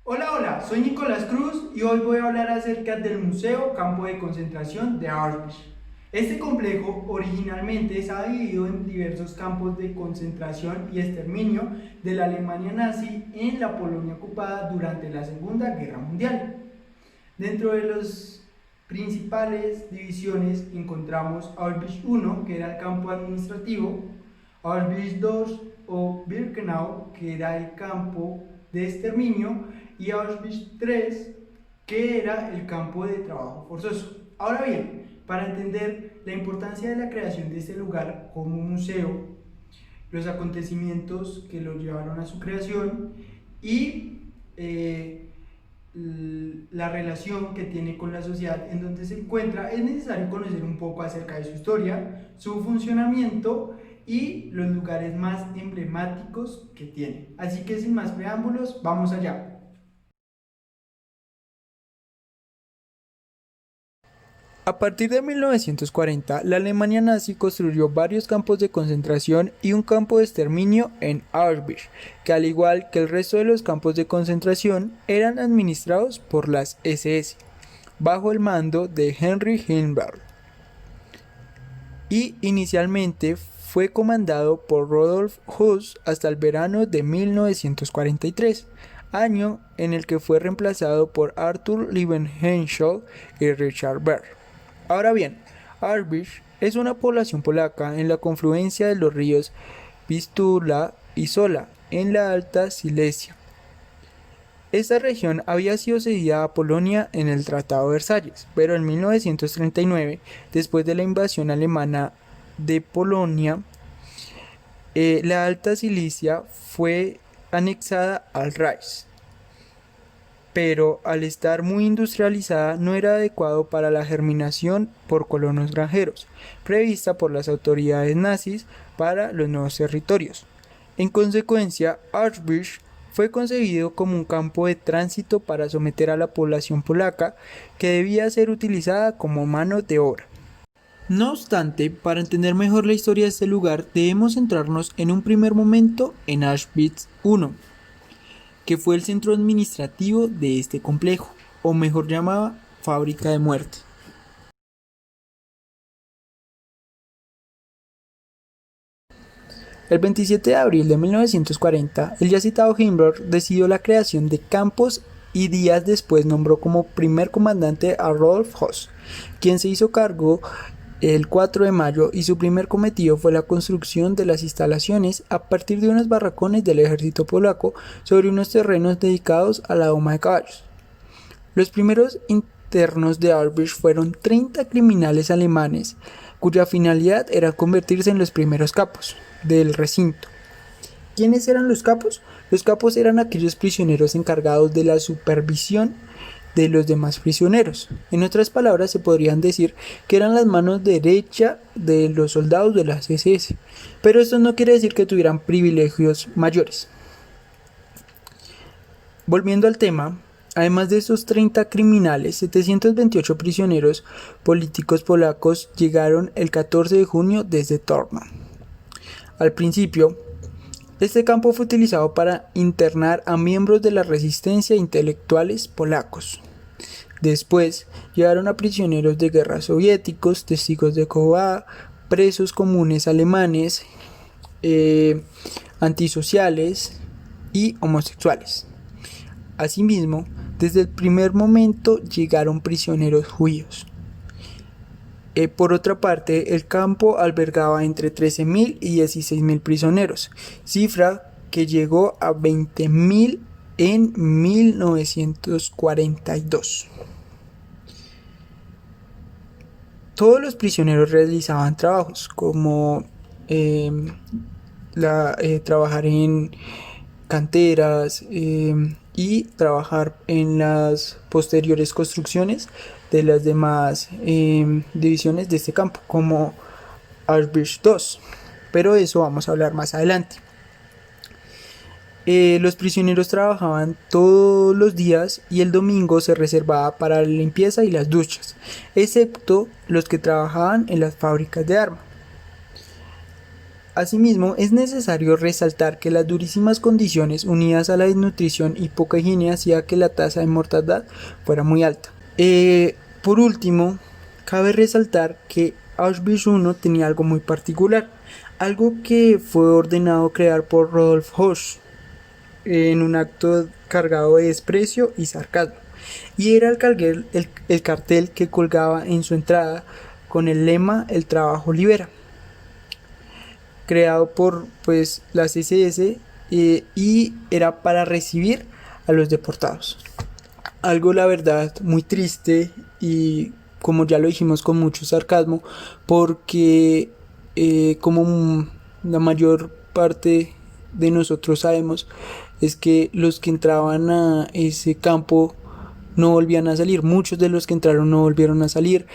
Hola, soy Nicolás Cruz y hoy voy a hablar acerca del Museo Campo de Concentración de Auschwitz. Este complejo originalmente se ha dividido en diversos campos de concentración y exterminio de la Alemania nazi en la Polonia ocupada durante la Segunda Guerra Mundial. Dentro de las principales divisiones encontramos Auschwitz I, que era el campo administrativo, Auschwitz II o Birkenau, que era el campo de exterminio, y Auschwitz III, que era el campo de trabajo forzoso. Ahora bien, para entender la importancia de la creación de este lugar como museo, los acontecimientos que lo llevaron a su creación y la relación que tiene con la sociedad en donde se encuentra, es necesario conocer un poco acerca de su historia, su funcionamiento y los lugares más emblemáticos que tiene. Así que sin más preámbulos, vamos allá. A partir de 1940, la Alemania nazi construyó varios campos de concentración y un campo de exterminio en Auschwitz, que al igual que el resto de los campos de concentración, eran administrados por las SS, bajo el mando de Henry Himmler, y inicialmente fue comandado por Rudolf Höss hasta el verano de 1943, año en el que fue reemplazado por Arthur Liebenhenschel y Richard Berg. Ahora bien, Auschwitz es una población polaca en la confluencia de los ríos Vistula y Sola, en la Alta Silesia. Esta región había sido cedida a Polonia en el Tratado de Versalles, pero en 1939, después de la invasión alemana de Polonia, la Alta Silesia fue anexada al Reich, pero al estar muy industrializada no era adecuado para la germinación por colonos granjeros, prevista por las autoridades nazis para los nuevos territorios. En consecuencia, Auschwitz fue concebido como un campo de tránsito para someter a la población polaca que debía ser utilizada como mano de obra. No obstante, para entender mejor la historia de este lugar, debemos centrarnos en un primer momento en Auschwitz I, que fue el centro administrativo de este complejo, o mejor llamada fábrica de muerte. El 27 de abril de 1940, el ya citado Himmler decidió la creación de campos y días después nombró como primer comandante a Rolf Höss, quien se hizo cargo el 4 de mayo y su primer cometido fue la construcción de las instalaciones a partir de unos barracones del ejército polaco sobre unos terrenos dedicados a la doma de caballos. Los primeros internos de Auschwitz fueron 30 criminales alemanes, cuya finalidad era convertirse en los primeros capos del recinto. ¿Quiénes eran los capos? Los capos eran aquellos prisioneros encargados de la supervisión de los demás prisioneros. En otras palabras, se podrían decir que eran las manos derecha de los soldados de las SS, pero esto no quiere decir que tuvieran privilegios mayores. Volviendo al tema, además de esos 30 criminales, 728 prisioneros políticos polacos llegaron el 14 de junio desde Torma. Al principio, este campo fue utilizado para internar a miembros de la resistencia e intelectuales polacos. Después, llevaron a prisioneros de guerra soviéticos, testigos de Jehová, presos comunes alemanes, antisociales y homosexuales. Asimismo, desde el primer momento llegaron prisioneros judíos. Por otra parte, el campo albergaba entre 13.000 y 16.000 prisioneros, cifra que llegó a 20.000 en 1942. Todos los prisioneros realizaban trabajos como trabajar en canteras y trabajar en las posteriores construcciones de las demás divisiones de este campo, como Auschwitz II. Pero de eso vamos a hablar más adelante. Los prisioneros trabajaban todos los días y el domingo se reservaba para la limpieza y las duchas, excepto los que trabajaban en las fábricas de armas. Asimismo, es necesario resaltar que las durísimas condiciones unidas a la desnutrición y poca higiene hacía que la tasa de mortandad fuera muy alta. Por último, cabe resaltar que Auschwitz I tenía algo muy particular, algo que fue ordenado crear por Rudolf Höss en un acto cargado de desprecio y sarcasmo, y era el cartel que colgaba en su entrada con el lema "El trabajo libera", creado por las SS, y era para recibir a los deportados. Algo, la verdad, muy triste y, como ya lo dijimos, con mucho sarcasmo, porque como la mayor parte de nosotros sabemos, es que los que entraban a ese campo no volvían a salir. Muchos de los que entraron no volvieron a salir.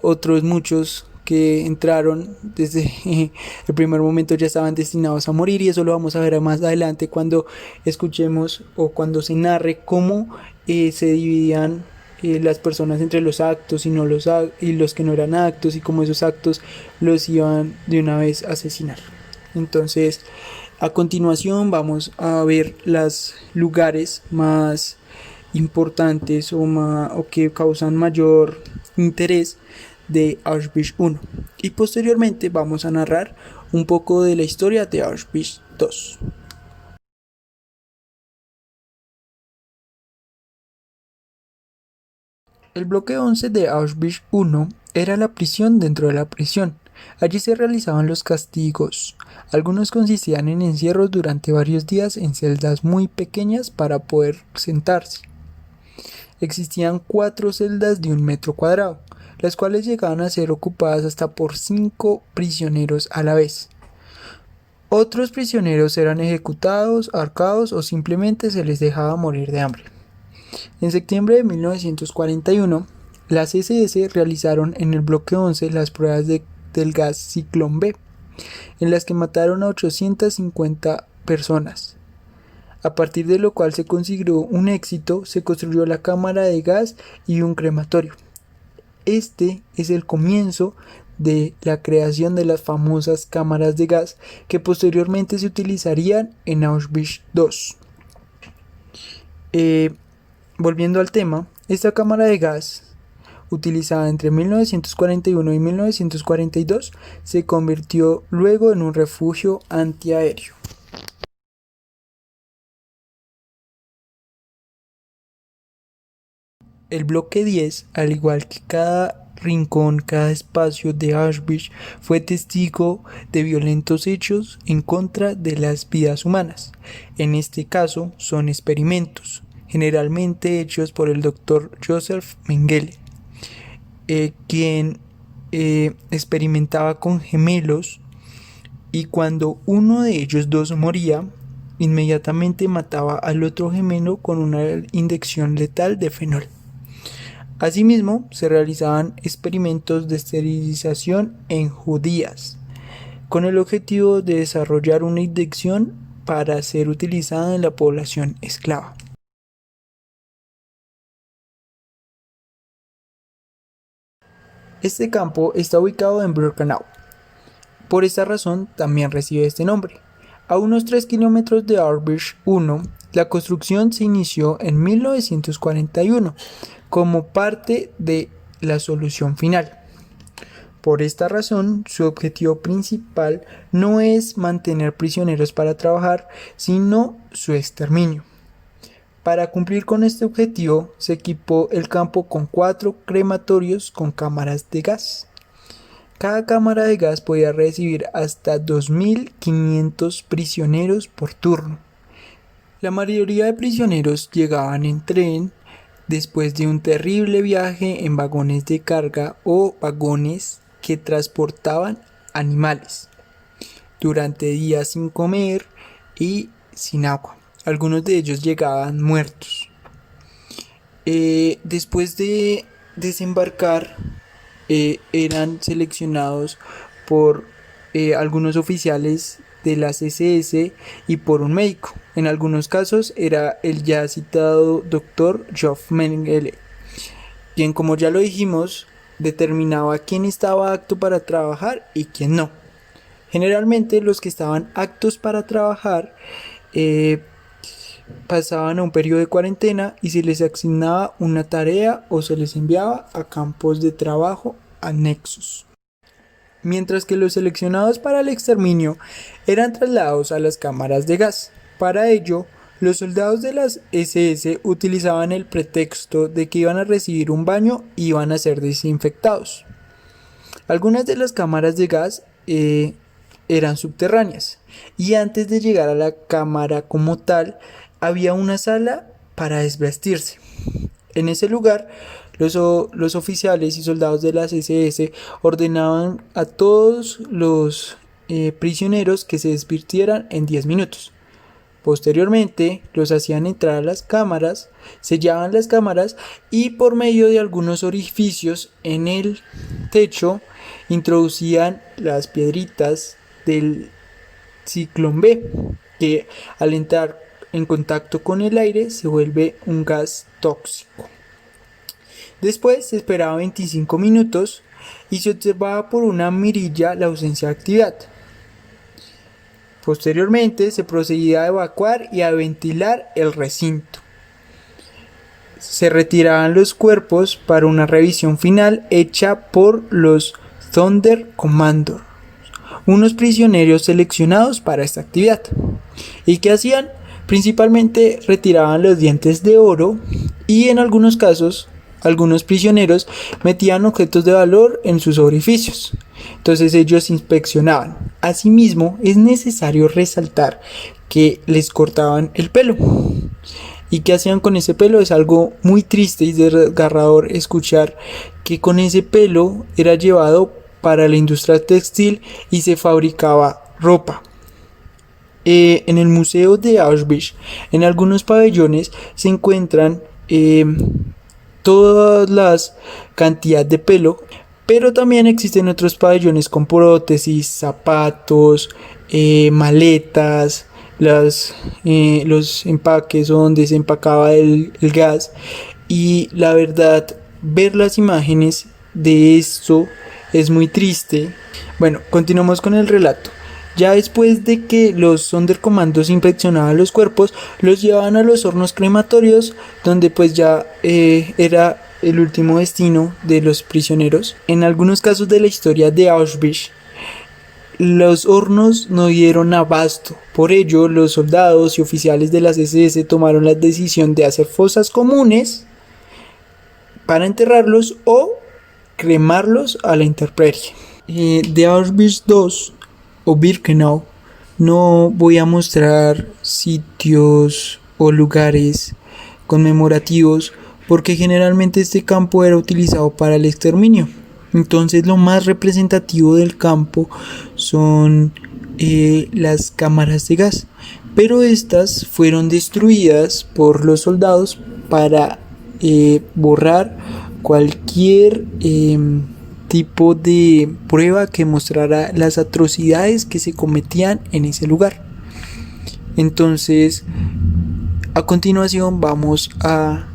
Otros muchos que entraron desde el primer momento ya estaban destinados a morir, y eso lo vamos a ver más adelante cuando escuchemos o cuando se narre cómo se dividían las personas entre los actos y los que no eran actos, y cómo esos actos los iban de una vez a asesinar. Entonces, a continuación vamos a ver los lugares más importantes o que causan mayor interés de Auschwitz I, y posteriormente vamos a narrar un poco de la historia de Auschwitz II. El bloque 11 de Auschwitz I era la prisión dentro de la prisión. Allí se realizaban los castigos. Algunos consistían en encierros durante varios días en celdas muy pequeñas para poder sentarse. Existían 4 celdas de 1 metro cuadrado, las cuales llegaban a ser ocupadas hasta por 5 prisioneros a la vez. Otros prisioneros eran ejecutados, ahorcados o simplemente se les dejaba morir de hambre. En septiembre de 1941, las SS realizaron en el bloque 11 las pruebas del gas Ciclón B, en las que mataron a 850 personas. A partir de lo cual se consiguió un éxito, se construyó la cámara de gas y un crematorio. Este es el comienzo de la creación de las famosas cámaras de gas que posteriormente se utilizarían en Auschwitz II. Volviendo al tema, esta cámara de gas, utilizada entre 1941 y 1942, se convirtió luego en un refugio antiaéreo. El bloque 10, al igual que cada rincón, cada espacio de Auschwitz, fue testigo de violentos hechos en contra de las vidas humanas. En este caso, son experimentos, generalmente hechos por el Dr. Joseph Mengele, quien experimentaba con gemelos, y cuando uno de ellos dos moría, inmediatamente mataba al otro gemelo con una inyección letal de fenol. Asimismo, se realizaban experimentos de esterilización en judías, con el objetivo de desarrollar una inyección para ser utilizada en la población esclava. Este campo está ubicado en Birkenau. Por esta razón también recibe este nombre. A unos 3 kilómetros de Auschwitz I, la construcción se inició en 1941 como parte de la solución final. Por esta razón, su objetivo principal no es mantener prisioneros para trabajar, sino su exterminio. Para cumplir con este objetivo, se equipó el campo con 4 crematorios con cámaras de gas. Cada cámara de gas podía recibir hasta 2.500 prisioneros por turno. La mayoría de prisioneros llegaban en tren después de un terrible viaje en vagones de carga o vagones que transportaban animales, durante días sin comer y sin agua. Algunos de ellos llegaban muertos. Después de desembarcar, eran seleccionados por algunos oficiales de las SS y por un médico. En algunos casos era el ya citado Dr. Joseph Mengele, quien, como ya lo dijimos, determinaba quién estaba apto para trabajar y quién no. Generalmente los que estaban aptos para trabajar pasaban a un periodo de cuarentena y se les asignaba una tarea o se les enviaba a campos de trabajo anexos. Mientras que los seleccionados para el exterminio eran trasladados a las cámaras de gas. Para ello, los soldados de las SS utilizaban el pretexto de que iban a recibir un baño y iban a ser desinfectados. Algunas de las cámaras de gas eran subterráneas y antes de llegar a la cámara como tal había una sala para desvestirse. En ese lugar los oficiales y soldados de las SS ordenaban a todos los prisioneros que se desvirtieran en 10 minutos. Posteriormente los hacían entrar a las cámaras, sellaban las cámaras y por medio de algunos orificios en el techo introducían las piedritas del ciclón B, que al entrar en contacto con el aire se vuelve un gas tóxico. Después se esperaba 25 minutos y se observaba por una mirilla la ausencia de actividad. Posteriormente se procedía a evacuar y a ventilar el recinto. Se retiraban los cuerpos para una revisión final hecha por los Sonderkommando, unos prisioneros seleccionados para esta actividad. ¿Y qué hacían? Principalmente retiraban los dientes de oro y en algunos casos algunos prisioneros metían objetos de valor en sus orificios. Entonces ellos inspeccionaban. Asimismo, es necesario resaltar que les cortaban el pelo. ¿Y qué hacían con ese pelo? Es algo muy triste y desgarrador escuchar que con ese pelo era llevado para la industria textil y se fabricaba ropa. En el museo de Auschwitz, en algunos pabellones se encuentran todas las cantidades de pelo, pero también existen otros pabellones con prótesis, zapatos, maletas, los empaques donde se empacaba el gas. Y la verdad, ver las imágenes de esto es muy triste. Bueno, continuamos con el relato. Ya después de que los Sonderkommandos inspeccionaban los cuerpos, los llevaban a los hornos crematorios, donde pues ya era el último destino de los prisioneros. En algunos casos de la historia de Auschwitz, los hornos no dieron abasto. Por ello, los soldados y oficiales de las SS tomaron la decisión de hacer fosas comunes para enterrarlos o cremarlos a la intemperie. De Auschwitz II o Birkenau no voy a mostrar sitios o lugares conmemorativos porque generalmente este campo era utilizado para el exterminio. Entonces lo más representativo del campo son las cámaras de gas, pero estas fueron destruidas por los soldados para borrar cualquier tipo de prueba que mostrara las atrocidades que se cometían en ese lugar. Entonces, a continuación vamos a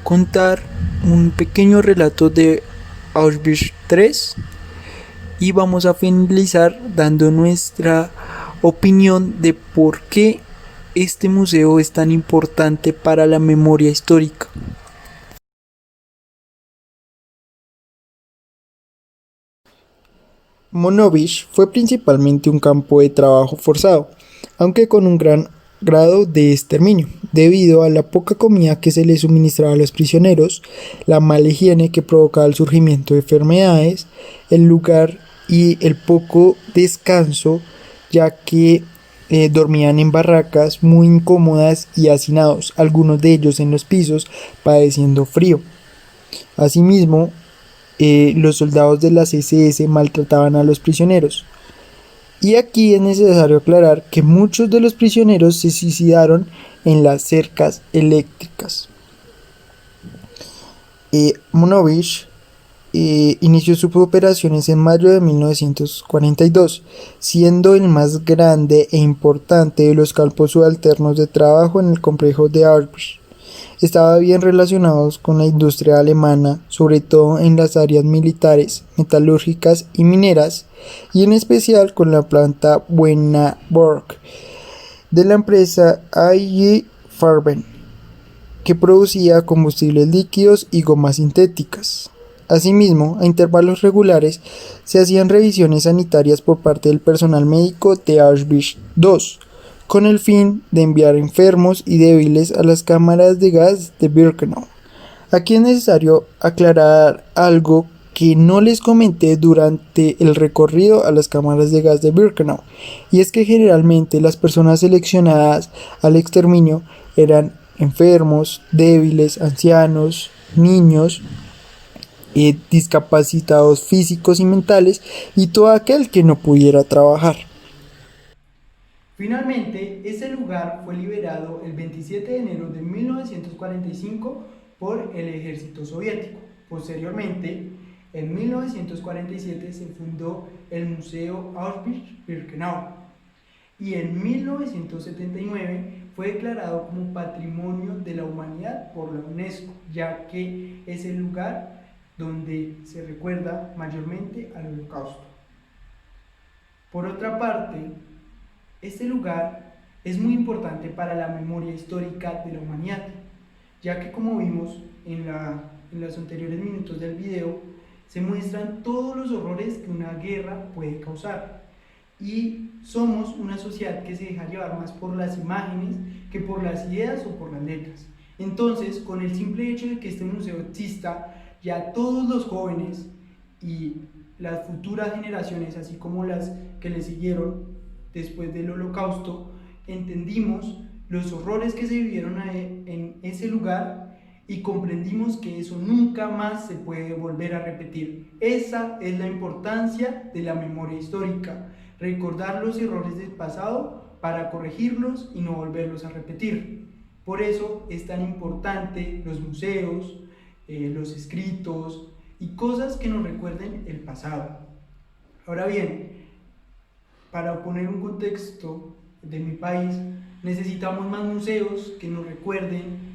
contar un pequeño relato de Auschwitz III y vamos a finalizar dando nuestra opinión de por qué este museo es tan importante para la memoria histórica. Monowitz fue principalmente un campo de trabajo forzado, aunque con un gran grado de exterminio, debido a la poca comida que se les suministraba a los prisioneros, la mala higiene que provocaba el surgimiento de enfermedades, el lugar y el poco descanso, ya que dormían en barracas muy incómodas y hacinados, algunos de ellos en los pisos, padeciendo frío. Asimismo, los soldados de las SS maltrataban a los prisioneros. Y aquí es necesario aclarar que muchos de los prisioneros se suicidaron en las cercas eléctricas. Monowitz inició sus operaciones en mayo de 1942, siendo el más grande e importante de los campos subalternos de trabajo en el complejo de Auschwitz. Estaba bien relacionados con la industria alemana, sobre todo en las áreas militares, metalúrgicas y mineras, y en especial con la planta Buenaborg de la empresa IG Farben, que producía combustibles líquidos y gomas sintéticas. Asimismo, a intervalos regulares, se hacían revisiones sanitarias por parte del personal médico de Auschwitz II, con el fin de enviar enfermos y débiles a las cámaras de gas de Birkenau. Aquí es necesario aclarar algo que no les comenté durante el recorrido a las cámaras de gas de Birkenau, y es que generalmente las personas seleccionadas al exterminio eran enfermos, débiles, ancianos, niños, discapacitados físicos y mentales, y todo aquel que no pudiera trabajar. Finalmente, este lugar fue liberado el 27 de enero de 1945 por el ejército soviético. Posteriormente, en 1947 se fundó el Museo Auschwitz-Birkenau y en 1979 fue declarado como Patrimonio de la Humanidad por la UNESCO, ya que es el lugar donde se recuerda mayormente al Holocausto. Por otra parte, este lugar es muy importante para la memoria histórica de la humanidad, ya que como vimos en los anteriores minutos del video, se muestran todos los horrores que una guerra puede causar. Y somos una sociedad que se deja llevar más por las imágenes que por las ideas o por las letras. Entonces, con el simple hecho de que este museo exista, ya todos los jóvenes y las futuras generaciones, así como las que le siguieron después del Holocausto, entendimos los horrores que se vivieron en ese lugar y comprendimos que eso nunca más se puede volver a repetir. Esa es la importancia de la memoria histórica, recordar los errores del pasado para corregirlos y no volverlos a repetir. Por eso es tan importante los museos, los escritos y cosas que nos recuerden el pasado. Ahora bien, para poner un contexto de mi país, necesitamos más museos que nos recuerden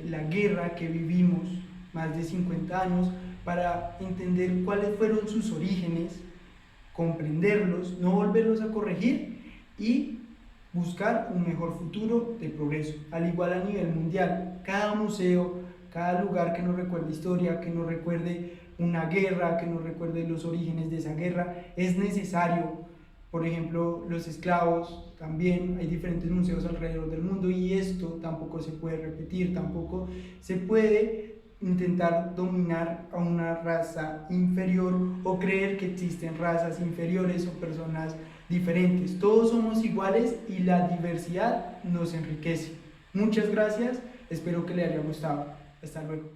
la guerra que vivimos más de 50 años para entender cuáles fueron sus orígenes, comprenderlos, no volverlos a corregir y buscar un mejor futuro de progreso. Al igual a nivel mundial, cada museo, cada lugar que nos recuerde historia, que nos recuerde una guerra, que nos recuerde los orígenes de esa guerra, es necesario. Por ejemplo, los esclavos, también hay diferentes museos alrededor del mundo y esto tampoco se puede repetir, tampoco se puede intentar dominar a una raza inferior o creer que existen razas inferiores o personas diferentes. Todos somos iguales y la diversidad nos enriquece. Muchas gracias, espero que le haya gustado. Hasta luego.